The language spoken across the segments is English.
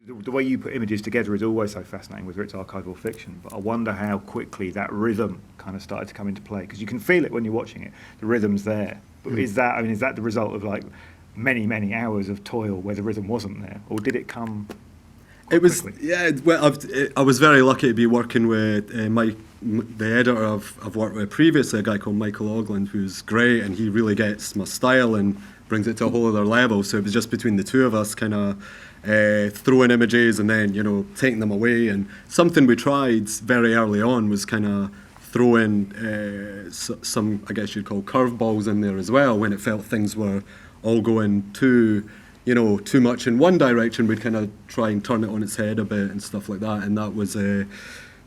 The way you put images together is always so fascinating, whether it's archival fiction. But I wonder how quickly that rhythm kind of started to come into play, because you can feel it when you're watching it. The rhythm's there. But is that the result of like many hours of toil where the rhythm wasn't there, or did it come? It was, quickly? yeah. Well, I was very lucky to be working with Mike, the editor I've worked with previously, a guy called Michael Ogland, who's great, and he really gets my style and brings it to a whole other level. So it was just between the two of us, kind of throwing images and then taking them away. And something we tried very early on was kind of throw in some, I guess you'd call curveballs in there as well, when it felt things were all going too much in one direction. We'd kind of try and turn it on its head a bit and stuff like that. And that was to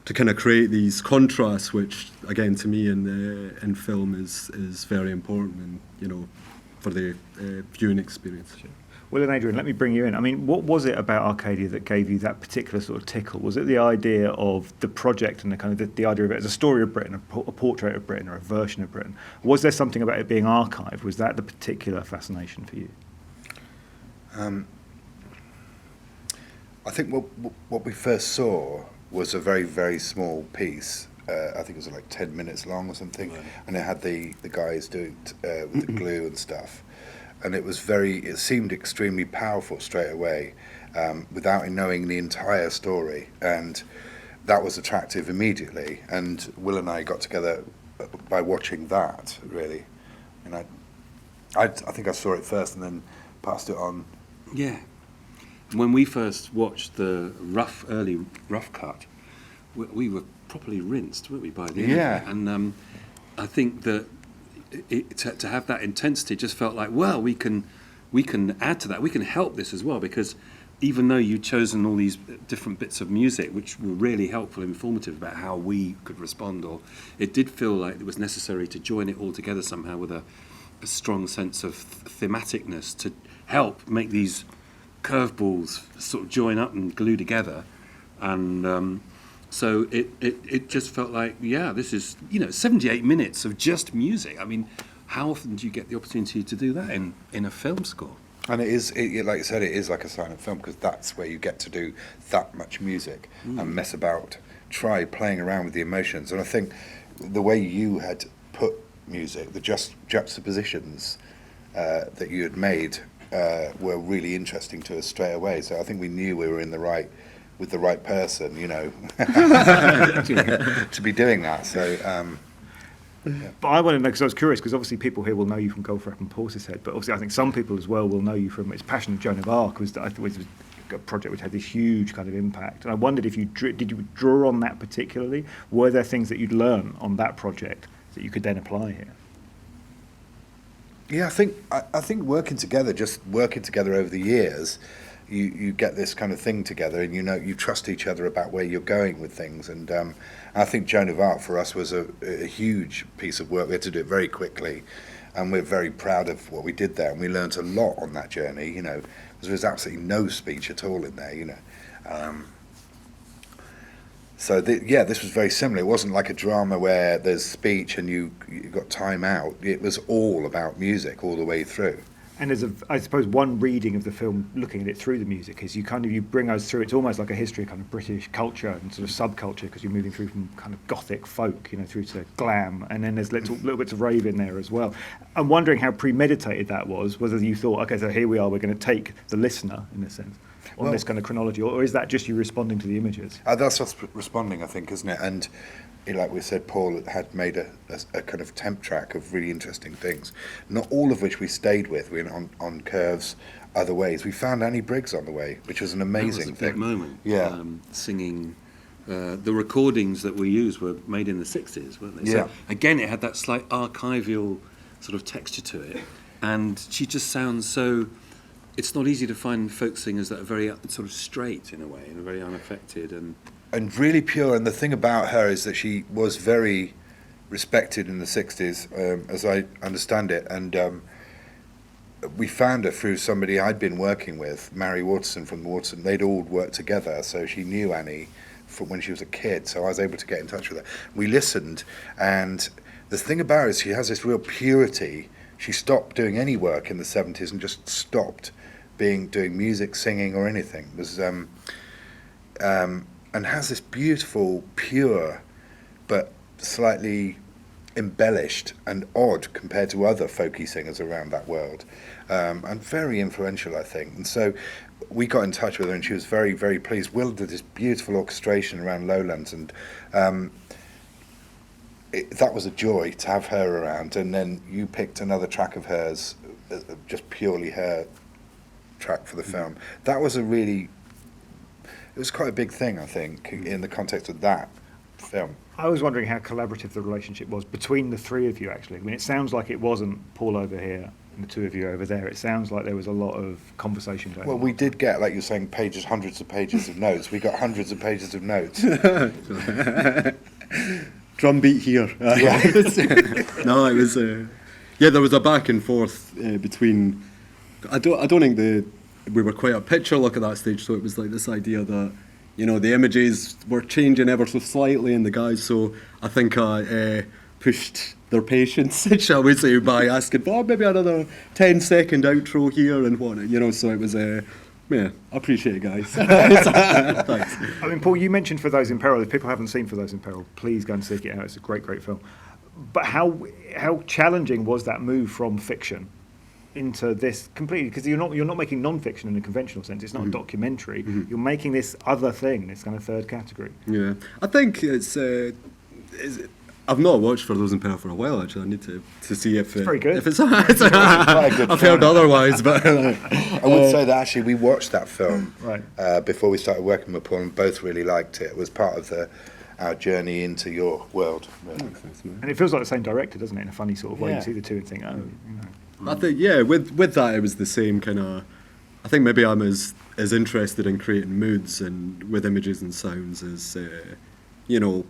kind of create these contrasts, which again to me in film is very important, and for the viewing experience. Sure. Will and Adrian, let me bring you in. I mean, what was it about Arcadia that gave you that particular sort of tickle? Was it the idea of the project and the kind of the idea of it as a story of Britain, a portrait of Britain, or a version of Britain? Was there something about it being archived? Was that the particular fascination for you? I think what we first saw was a very, very small piece. I think it was like 10 minutes long or something, right. And it had the guys doing with the glue and stuff, and it seemed extremely powerful straight away, without knowing the entire story, and that was attractive immediately. And Will and I got together by watching that, really, and I think I saw it first and then passed it on. Yeah. When we first watched the early rough cut, we were properly rinsed, weren't we, by the end? Yeah. And I think that to have that intensity just felt like, well, we can add to that. We can help this as well, because even though you'd chosen all these different bits of music, which were really helpful and informative about how we could respond, or it did feel like it was necessary to join it all together somehow with a strong sense of thematicness to help make these curveballs sort of join up and glue together. And so it just felt like, yeah, this is 78 minutes of just music. I mean, how often do you get the opportunity to do that in a film score? And it is, like you said, it is like a silent film, because that's where you get to do that much music and mess about, try playing around with the emotions. And I think the way you had put music, the juxtapositions that you had made were really interesting to us straight away. So I think we knew we were with the right person, to be doing that. So. Yeah. But I want to know, because I was curious, because obviously people here will know you from Goldfrapp and Portishead, but obviously I think some people as well will know you from its Passion of Joan of Arc, was a project which had this huge kind of impact. And I wondered if did you draw on that particularly? Were there things that you'd learn on that project that you could then apply here? Yeah, I think working together over the years, you get this kind of thing together, and you trust each other about where you're going with things. And I think Joan of Arc for us was a huge piece of work. We had to do it very quickly, and we're very proud of what we did there. And we learnt a lot on that journey. There was absolutely no speech at all in there. So this was very similar. It wasn't like a drama where there's speech and you got time out. It was all about music all the way through. And I suppose one reading of the film, looking at it through the music, is you bring us through. It's almost like a history of kind of British culture and sort of subculture, because you're moving through from kind of gothic folk, through to glam, and then there's little bits of rave in there as well. I'm wondering how premeditated that was. Whether you thought, okay, so here we are, we're going to take the listener in a sense on this kind of chronology, or is that just you responding to the images? That's us responding, I think, isn't it? And like we said, Paul had made a kind of temp track of really interesting things, not all of which we stayed with. We went on curves, other ways. We found Annie Briggs on the way, which was an amazing thing. Big moment. Yeah. Singing. The recordings that we used were made in the 60s, weren't they? Yeah. So again, it had that slight archival sort of texture to it, and she just sounds so. It's not easy to find folk singers that are very sort of straight in a way, and very unaffected and really pure. And the thing about her is that she was very respected in the 60s, as I understand it. And we found her through somebody I'd been working with, Mary Waterson from Waterson. They'd all worked together, so she knew Annie from when she was a kid, so I was able to get in touch with her. We listened, and the thing about her is she has this real purity. She stopped doing any work in the 70s and just stopped doing music, singing, or anything. It was and has this beautiful, pure, but slightly embellished and odd compared to other folky singers around that world, and very influential, I think. And so we got in touch with her, and she was very, very pleased. Will did this beautiful orchestration around Lowlands, and that was a joy to have her around. And then you picked another track of hers, just purely her track for the film. That was it was quite a big thing, I think, in the context of that film. I was wondering how collaborative the relationship was between the three of you, actually. I mean, it sounds like it wasn't Paul over here and the two of you over there. It sounds like there was a lot of conversation going on. Well, we did get, like you're saying, pages, hundreds of pages of notes. We got hundreds of pages of notes. Drum beat here. No, it was. There was a back and forth between. I don't think we were quite a picture look at that stage, so it was like this idea that, you know, the images were changing ever so slightly in the guys. So I think I pushed their patience, shall we say, by asking for maybe another 10-second outro here and what, you know. So it was I appreciate it, guys. Thanks. I mean, Paul, you mentioned For Those in Peril. If people haven't seen For Those in Peril, please go and seek it out. It's a great, great film. But how challenging was that move from fiction into this completely? Because you're not making non-fiction in a conventional sense. It's not a documentary. You're making this other thing, this kind of third category. Yeah, I think it's I've not watched For Those in Peril for a while, actually. I need to see if It's very good. If it's quite a good I've film. heard otherwise, but I would say that actually we watched that film Right. before we started working with Paul, and both really liked it. It was part of our journey into your world. Really. And it feels like the same director, doesn't it, in a funny sort of way? Yeah. You see the two and think, oh, you know. I think with that it was the same kind of. I think maybe I'm as interested in creating moods and with images and sounds as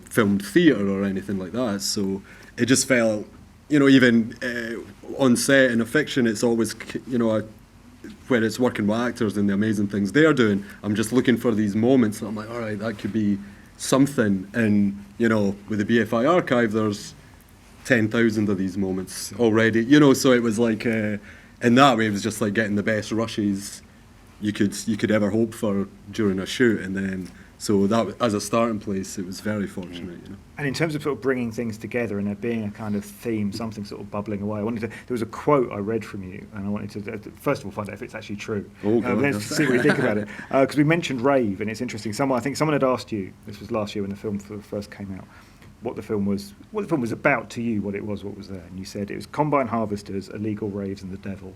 filmed theatre or anything like that. So it just felt, even on set in a fiction, it's always where it's working with actors and the amazing things they're doing. I'm just looking for these moments that I'm like, all right, that could be something. And with the BFI archive, there's 10,000 of these moments already, so it was like in that way it was just like getting the best rushes you could ever hope for during a shoot, and then so that as a starting place it was very fortunate. And in terms of sort of bringing things together and there being a kind of theme, something sort of bubbling away, there was a quote I read from you, and I wanted to first of all find out if it's actually true. Oh, God. Let's see what you think about it, because we mentioned rave, and it's interesting. I think someone had asked you, this was last year when the film first came out, what the film was about to you, what was there, and you said it was combine harvesters, illegal raves, and the devil.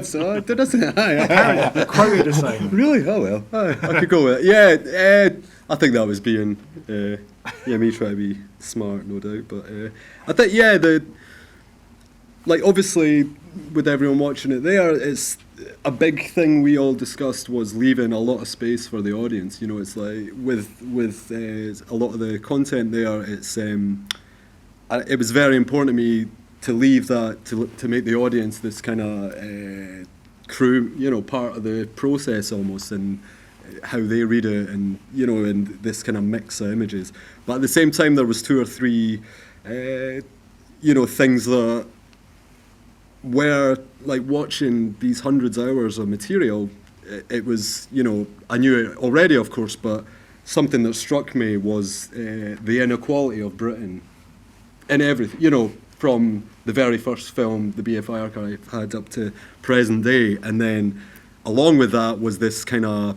So did I say that? Quoted as saying that. Really? Oh well, I could go with it. Yeah, I think that was being me trying to be smart, no doubt. But I think obviously with everyone watching it there, it's a big thing we all discussed was leaving a lot of space for the audience. It's like with a lot of the content there, it's it was very important to me to leave that to make the audience this kind of crew, part of the process almost, and how they read it, and and this kind of mix of images. But at the same time, there was 2 or 3 things that where, like, watching these hundreds of hours of material, it was, I knew it already, of course, but something that struck me was the inequality of Britain in everything, from the very first film the BFI archive had up to present day. And then along with that was this kind of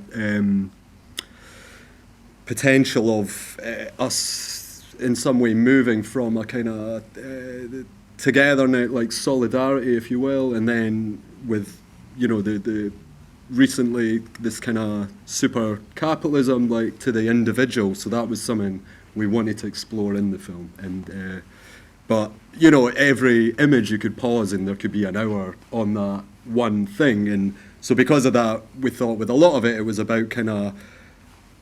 potential of us in some way moving from a kind of togetherness, like solidarity, if you will, and then with the recently this kind of super capitalism, like, to the individual. So that was something we wanted to explore in the film. And but every image you could pause and there could be an hour on that one thing. And so because of that, we thought with a lot of it was about kind of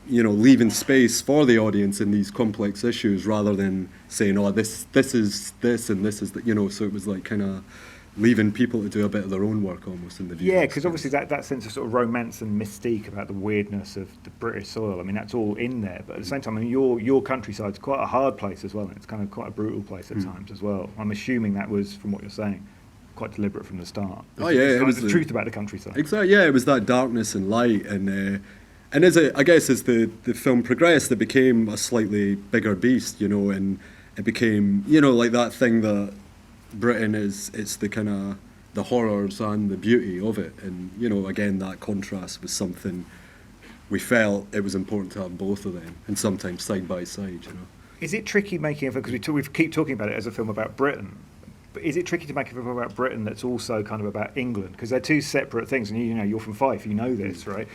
leaving space for the audience in these complex issues, rather than saying, oh, this is this and this is that, so it was like kind of leaving people to do a bit of their own work almost in the view. Yeah, because obviously that sense of sort of romance and mystique about the weirdness of the British soil, I mean, that's all in there. But at the same time, I mean, your countryside's quite a hard place as well, and it's kind of quite a brutal place at times as well. I'm assuming that was from what you're saying. quite deliberate from the start. Oh, yeah, It's it like was the the- truth about the countryside. Exactly. Yeah, it was that darkness and light, and as I guess as the film progressed, it became a slightly bigger beast, you know, and it became, you know, like that thing that Britain is. It's the kind of the horrors and the beauty of it, and you know, again, that contrast was something we felt it was important to have both of them, and sometimes side by side, you know. Is it tricky making a film, because we keep talking about it as a film about Britain, but is it tricky to make a film about Britain that's also kind of about England? Because they're two separate things, and you know, you're from Fife, you know this, right?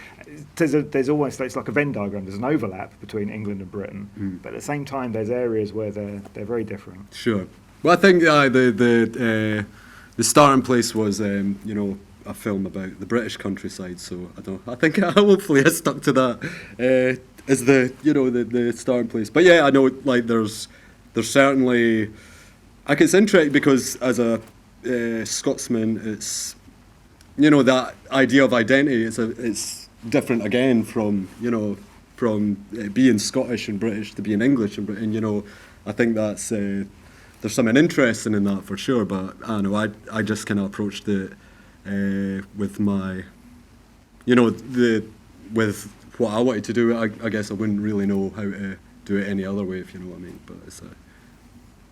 There's almost, it's like a Venn diagram, there's an overlap between England and Britain, but at the same time there's areas where they're very different. Sure. Well, I think the starting place was, you know, a film about the British countryside. So I think hopefully I stuck to that as the, you know, the starting place. But yeah, I know, like there's certainly, like it's interesting because as a Scotsman, it's, you know, that idea of identity it's different again from, you know, from being Scottish and British to being English and Britain. You know, I think that's there's something interesting in that for sure. But I don't know, I just kind of approached it with my, you know, with what I wanted to do. I guess I wouldn't really know how to do it any other way, if you know what I mean. But it's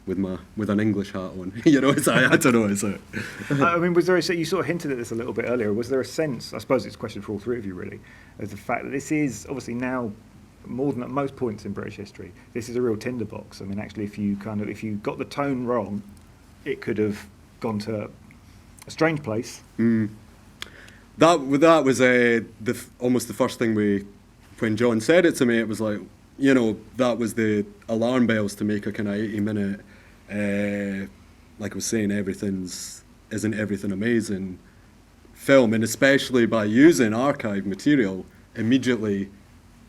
with an English hat on, you know. It's I don't know. It's I mean, was there you sort of hinted at this a little bit earlier? Was there a sense? I suppose it's a question for all three of you, really, of the fact that this is obviously now more than at most points in British history. This is a real tinderbox. I mean, actually, if you got the tone wrong, it could have gone to a strange place. That was almost the first thing when John said it to me. It was like, you know, that was the alarm bells to make a kind of 80-minute, like I was saying, isn't everything amazing film, and especially by using archive material immediately,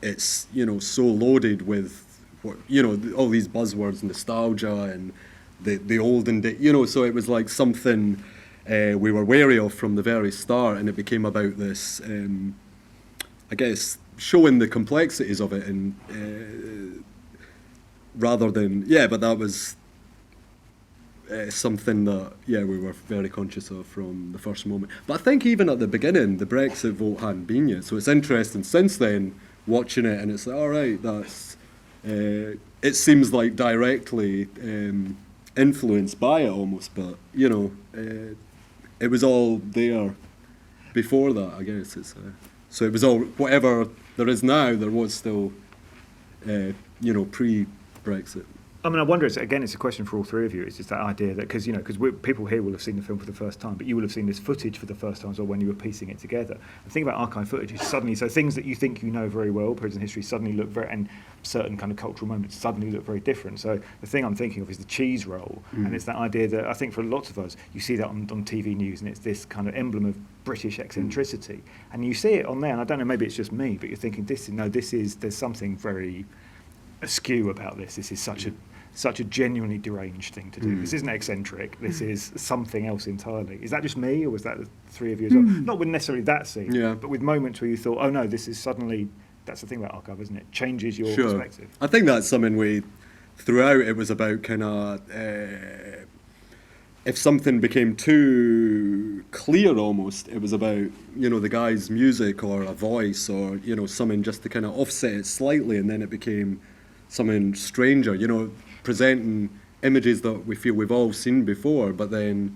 it's, you know, so loaded with what, you know, all these buzzwords, nostalgia and the olden day, you know. So it was like something we were wary of from the very start, and it became about this, I guess, showing the complexities of it, and rather than, but that was something that, we were very conscious of from the first moment. But I think even at the beginning, the Brexit vote hadn't been yet, so it's interesting since then, watching it, and it's like, all right, that's, it seems like directly influenced by it almost, but, you know, it was all there before that, I guess. It's so it was all, whatever there is now, there was still, you know, pre-Brexit. I mean, I wonder, it's a question for all three of you. It's just that idea that, because people here will have seen the film for the first time, but you will have seen this footage for the first time as well when you were piecing it together. The thing about archive footage is suddenly, so things that you think you know very well, periods in history, suddenly look very, and certain kind of cultural moments suddenly look very different. So the thing I'm thinking of is the cheese roll, and it's that idea that I think for lots of us, you see that on TV news, and it's this kind of emblem of British eccentricity, and you see it on there, and I don't know, maybe it's just me, but you're thinking, there's something very askew about this. This is such a genuinely deranged thing to do. This isn't eccentric. This is something else entirely. Is that just me, or was that the three of you as well? Not with necessarily that scene, but with moments where you thought, oh no, this is suddenly, that's the thing about archive, isn't it? Changes your perspective. I think that's something throughout it was about kind of, if something became too clear almost, it was about, you know, the guy's music or a voice or, you know, something just to kind of offset it slightly, and then it became something stranger, you know, presenting images that we feel we've all seen before, but then,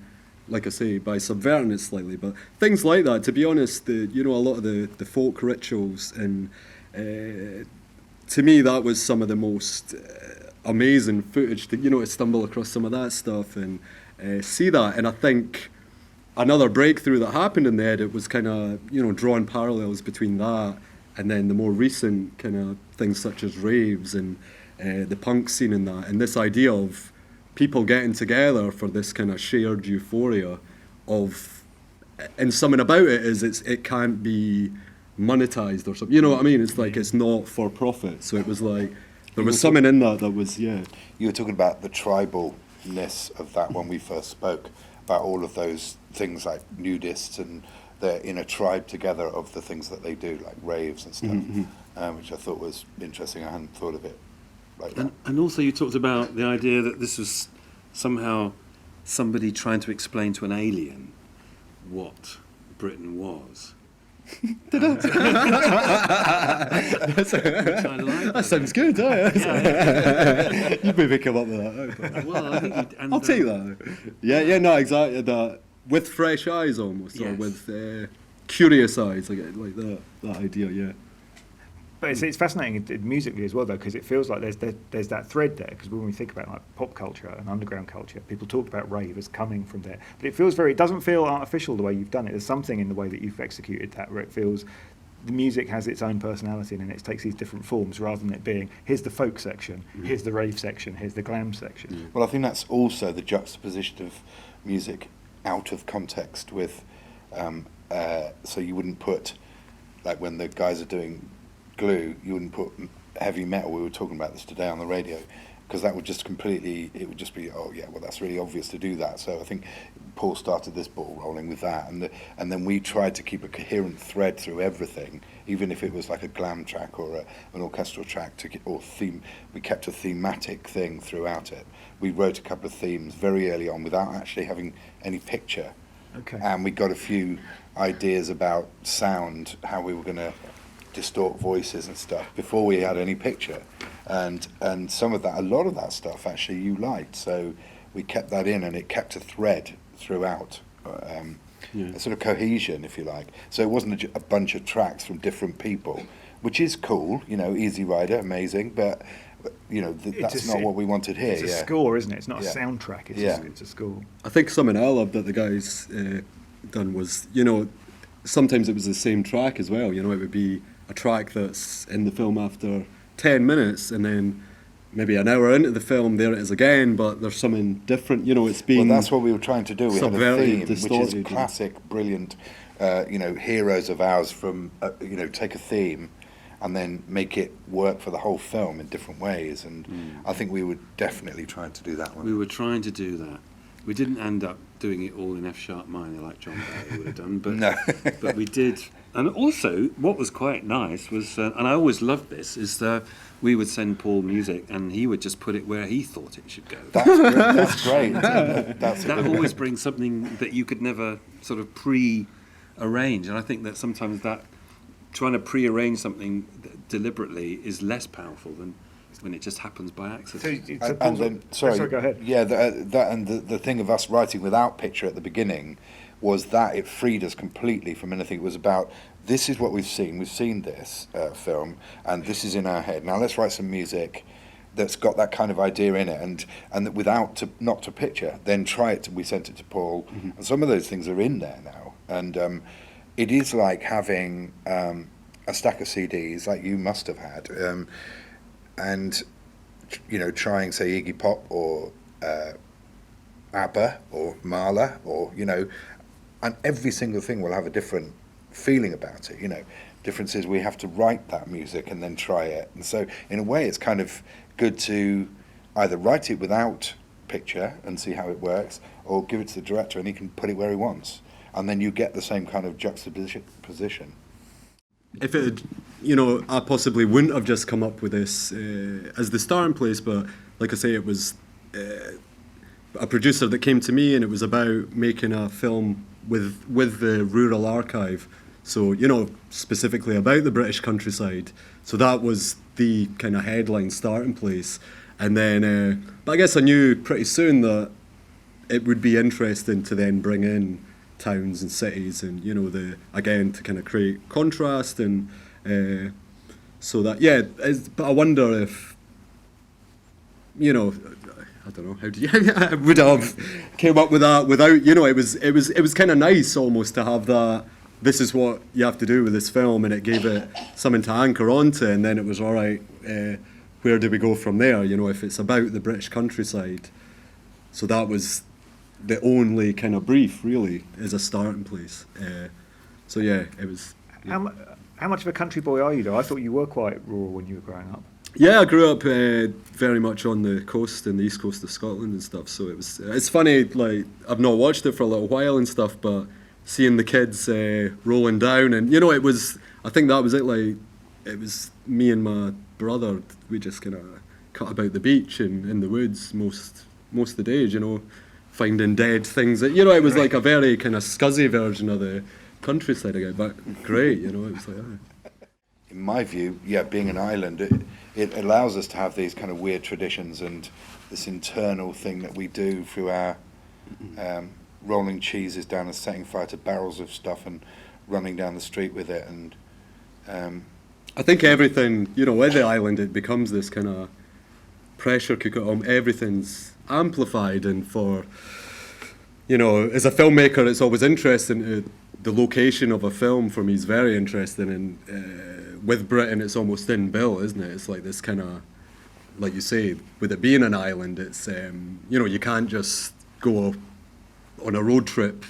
like I say, by subverting it slightly. But things like that, to be honest, you know, a lot of the folk rituals, and to me that was some of the most amazing footage to, you know, to stumble across some of that stuff and see that. And I think another breakthrough that happened in the edit was kind of, you know, drawing parallels between that and then the more recent kind of things such as raves and the punk scene in that, and this idea of people getting together for this kind of shared euphoria of, and something about it is it can't be monetized or something, you know what I mean? It's like it's not for profit, so it was like there was something in that was, You were talking about the tribalness of that when we first spoke, about all of those things like nudists, and they're in a tribe together of the things that they do, like raves and stuff, which I thought was interesting. I hadn't thought of it like that. And also you talked about the idea that this was somehow somebody trying to explain to an alien what Britain was. Which I like. That sounds good, Yeah. You maybe come up with that. Well, I think I'll take that. Yeah, no, exactly. That with fresh eyes almost, or Yes. with curious eyes, like that idea. Yeah. But it's fascinating musically as well, though, because it feels like there's that thread there. Because when we think about like pop culture and underground culture, people talk about rave as coming from there. But it doesn't feel artificial the way you've done it. There's something in the way that you've executed that where it feels the music has its own personality and it takes these different forms rather than it being here's the folk section, here's the rave section, here's the glam section. Well, I think that's also the juxtaposition of music out of context with, so you wouldn't put, like when the guys are doing Glue, you wouldn't put heavy metal. We were talking about this today on the radio, because that would just it would just be, oh yeah, well that's really obvious to do that. So I think Paul started this ball rolling with that, and then we tried to keep a coherent thread through everything, even if it was like a glam track or an orchestral track or theme. We kept a thematic thing throughout it. We wrote a couple of themes very early on without actually having any picture. Okay. And we got a few ideas about sound, how we were going to distort voices and stuff before we had any picture, and some of that, a lot of that stuff actually you liked, so we kept that in, and it kept a thread throughout, a sort of cohesion, if you like. So it wasn't a bunch of tracks from different people, which is cool, Easy Rider, amazing, but that's not what we wanted here. It's a score, isn't it? It's not a Yeah. soundtrack. It's a score. I think something I loved that the guys done was, sometimes it was the same track as well. It would be a track that's in the film after 10 minutes, and then maybe an hour into the film, there it is again, but there's something different. It's been. Well, that's what we were trying to do. We had a subverted, theme, which distorted, is classic, brilliant, heroes of ours from, take a theme and then make it work for the whole film in different ways. And I think we were definitely trying to do that one. We were trying to do that. We didn't end up doing it all in F sharp minor like John Barry would have done, but No. but we did. And also, what was quite nice was, and I always loved this, is that we would send Paul music, and he would just put it where he thought it should go. That's great. That's a That good always brings something that you could never sort of pre-arrange, and I think that sometimes that trying to pre-arrange something deliberately is less powerful than when it just happens by accident. And then, sorry, go ahead. Yeah, that and the thing of us writing without picture at the beginning was that it freed us completely from anything. It was about, this is what we've seen this film, and this is in our head. Now let's write some music that's got that kind of idea in it, and without not to picture, then try it. We sent it to Paul, and some of those things are in there now, and it is like having a stack of CDs like you must have had, and trying, say, Iggy Pop or ABBA or Mahler, or and every single thing will have a different feeling about it. Difference is we have to write that music and then try it, and so in a way it's kind of good to either write it without picture and see how it works, or give it to the director and he can put it where he wants, and then you get the same kind of juxtaposition. If it had, I possibly wouldn't have just come up with this as the starting place, but like I say, it was a producer that came to me, and it was about making a film with the rural archive, so specifically about the British countryside. So that was the kind of headline starting place, and then but I guess I knew pretty soon that it would be interesting to then bring in towns and cities, and again to kind of create contrast, and so that but I wonder if I don't know, how do you I would have came up with that without, it was kind of nice almost to have that, this is what you have to do with this film, and it gave it something to anchor onto, and then it was all right, where do we go from there, if it's about the British countryside. So that was the only kind of brief, really, as a starting place. So yeah, it was. Yeah. How much of a country boy are you, though? I thought you were quite rural when you were growing up. Yeah, I grew up very much on the coast, in the east coast of Scotland and stuff. So it's funny, like, I've not watched it for a little while and stuff, but seeing the kids rolling down, and I think that was it. Like, it was me and my brother. We just kind of cut about the beach and in the woods most of the days, finding dead things. That, you know, it was like a very kind of scuzzy version of the countryside again, but great, you know, it was like, In my view, yeah, being an island, it allows us to have these kind of weird traditions and this internal thing that we do through our rolling cheeses down and setting fire to barrels of stuff and running down the street with it. And I think everything, you know, with the island, it becomes this kind of pressure cooker. Everything's amplified, and for, you know, as a filmmaker, it's always interesting. The location of a film for me is very interesting, and with Britain, it's almost inbuilt, isn't it? It's like this kind of, like you say, with it being an island, it's you know, you can't just go on a road trip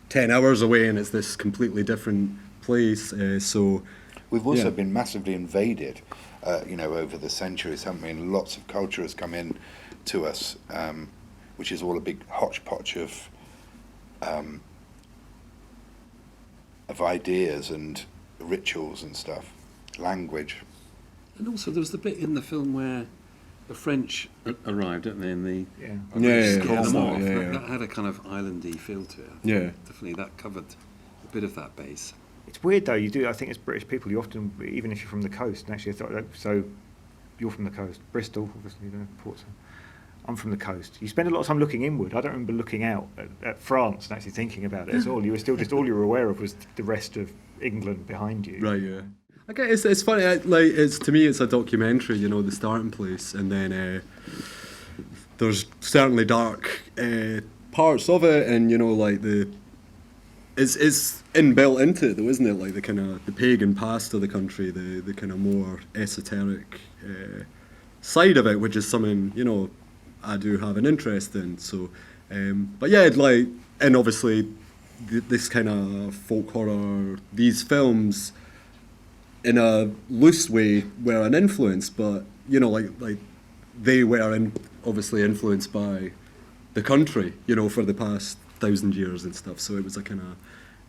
10 hours away and it's this completely different place. So we've also yeah. been massively invaded, you know, over the centuries, haven't we? And lots of culture has come in to us, which is all a big hodgepodge of ideas and rituals and stuff, language. And also, there was the bit in the film where the French arrived, didn't they? In the Yeah, scared them off. yeah. That had a kind of islandy feel to it. I think Yeah. definitely that covered a bit of that base. It's weird though. You do. I think as British people, you often, even if you're from the coast, and actually, I thought so. You're from the coast, Bristol, obviously, you know, Portsmouth. I'm from the coast. You spend a lot of time looking inward. I don't remember looking out at France and actually thinking about it at all. You were still just all you were aware of was the rest of England behind you. Right, yeah. I guess it's funny. Like, it's to me, it's a documentary. You know, the starting place, and then there's certainly dark parts of it, and you know, like it's inbuilt into it, though, isn't it? Like the kind of the pagan past of the country, the kind of more esoteric side of it, which is something, you know, I do have an interest in. So, but yeah, like, and obviously this kind of folk horror, these films, in a loose way, were an influence, but you know, like they were obviously influenced by the country, you know, for the past 1,000 years and stuff. So it was a kind of.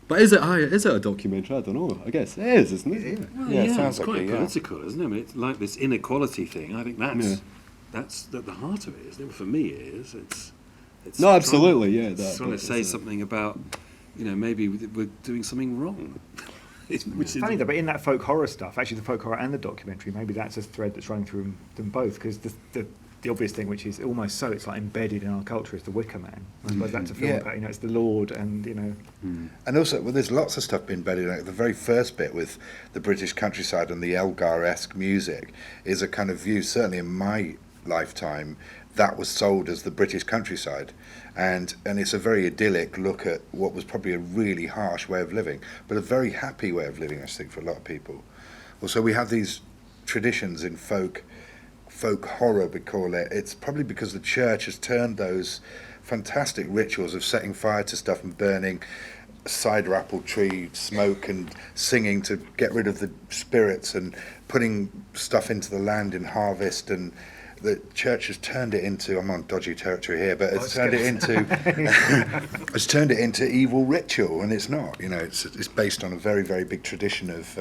But is it a documentary? I don't know. I guess it is, isn't it? Yeah. Well, Yeah, it it's sounds like quite it, yeah. political, isn't it? I mean, it's like this inequality thing. I think that's at the heart of it, isn't it? For me, it is. It's No, absolutely, yeah. It's trying to say something about, you know, maybe we're doing something wrong. It's funny though, but in that folk horror stuff, actually the folk horror and the documentary, maybe that's a thread that's running through them both, because the obvious thing, which is almost so it's like embedded in our culture, is the Wicker Man. I suppose that's a film Yeah. about, you know, it's the Lord, and you know, And also, well, there's lots of stuff being embedded in it. The very first bit with the British countryside and the Elgar-esque music is a kind of view, certainly in my lifetime, that was sold as the British countryside. And it's a very idyllic look at what was probably a really harsh way of living, but a very happy way of living, I think, for a lot of people. Also, we have these traditions in folk horror, we call it. It's probably because the church has turned those fantastic rituals of setting fire to stuff and burning cider apple tree smoke and singing to get rid of the spirits and putting stuff into the land in harvest, and the church has turned it into, I'm on dodgy territory here, but it's turned it into evil ritual, and it's not. You know, it's based on a very, very big tradition of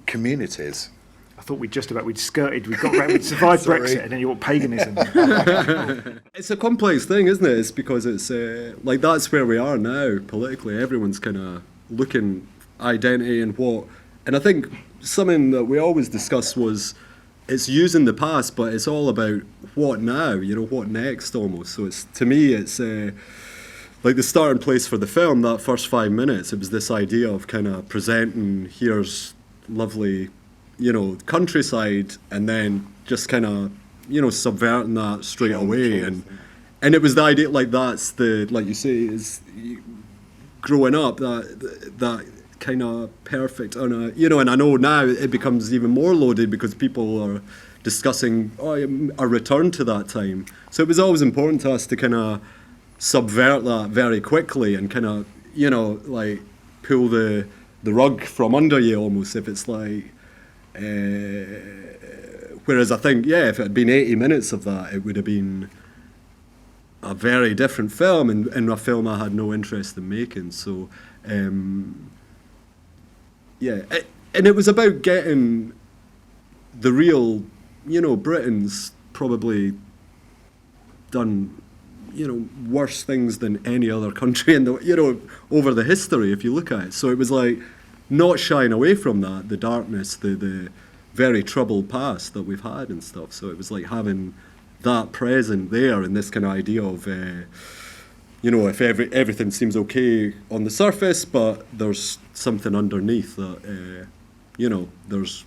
communities. I thought we'd survived Sorry. Brexit, and then you want paganism. It's a complex thing, isn't it? It's because it's like that's where we are now politically. Everyone's kind of looking identity and what, and I think something that we always discuss was it's using the past, but it's all about what now. You know, what next almost. So it's, to me, it's like the starting place for the film. That first 5 minutes, it was this idea of kind of presenting here's lovely, you know, countryside, and then just kind of, you know, subverting that straight away, and it was the idea, like that's the, like you say, is growing up that kind of perfect, you know, and I know now it becomes even more loaded because people are discussing a return to that time. So it was always important to us to kind of subvert that very quickly and kind of, you know, like pull the rug from under you almost, if it's like. Whereas I think, yeah, if it had been 80 minutes of that, it would have been a very different film, and a film I had no interest in making. So, yeah, and it was about getting the real, you know, Britain's probably done, worse things than any other country in the, over the history, if you look at it. So it was like not shying away from that, the darkness, the very troubled past that we've had and stuff. So it was like having that present there, and this kind of idea of, if everything seems okay on the surface, but there's something underneath that, there's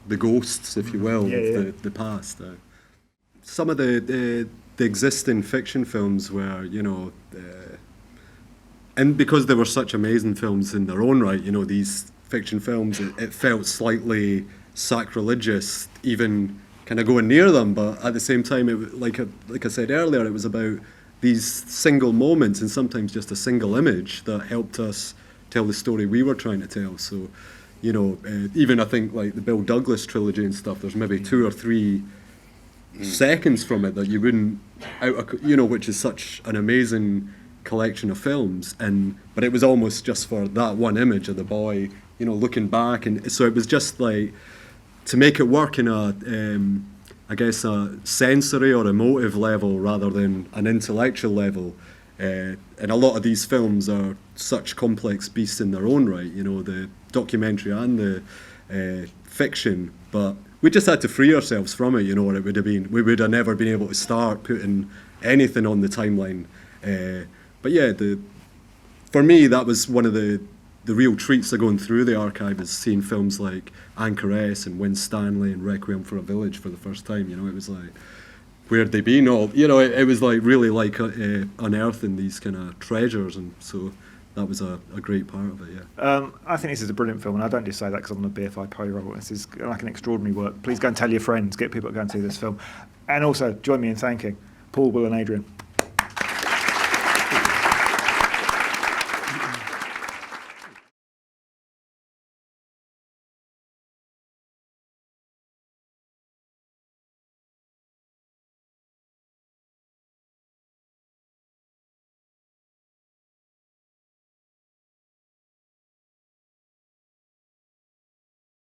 the ghosts, if you will, of the past. Some of the existing fiction films were, and because they were such amazing films in their own right, these fiction films, it felt slightly sacrilegious even kind of going near them, but at the same time, like I said earlier, it was about these single moments and sometimes just a single image that helped us tell the story we were trying to tell. So, even I think like the Bill Douglas trilogy and stuff, there's maybe 2 or 3 seconds from it that you wouldn't, which is such an amazing collection of films, but it was almost just for that one image of the boy, looking back, and so it was just like to make it work in a sensory or emotive level rather than an intellectual level. And a lot of these films are such complex beasts in their own right, the documentary and the fiction, but we just had to free ourselves from it, or it would have been, we would have never been able to start putting anything on the timeline. But yeah, for me, that was one of the real treats of going through the archive, is seeing films like Anchoress and Winstanley and Requiem for a Village for the first time. It was like, where'd they been all? It was like really like unearthing these kind of treasures, and so that was a great part of it, yeah. I think this is a brilliant film, and I don't just say that because I'm on the BFI payroll. This is like an extraordinary work. Please go and tell your friends, get people to go and see this film. And also, join me in thanking Paul, Will and Adrian.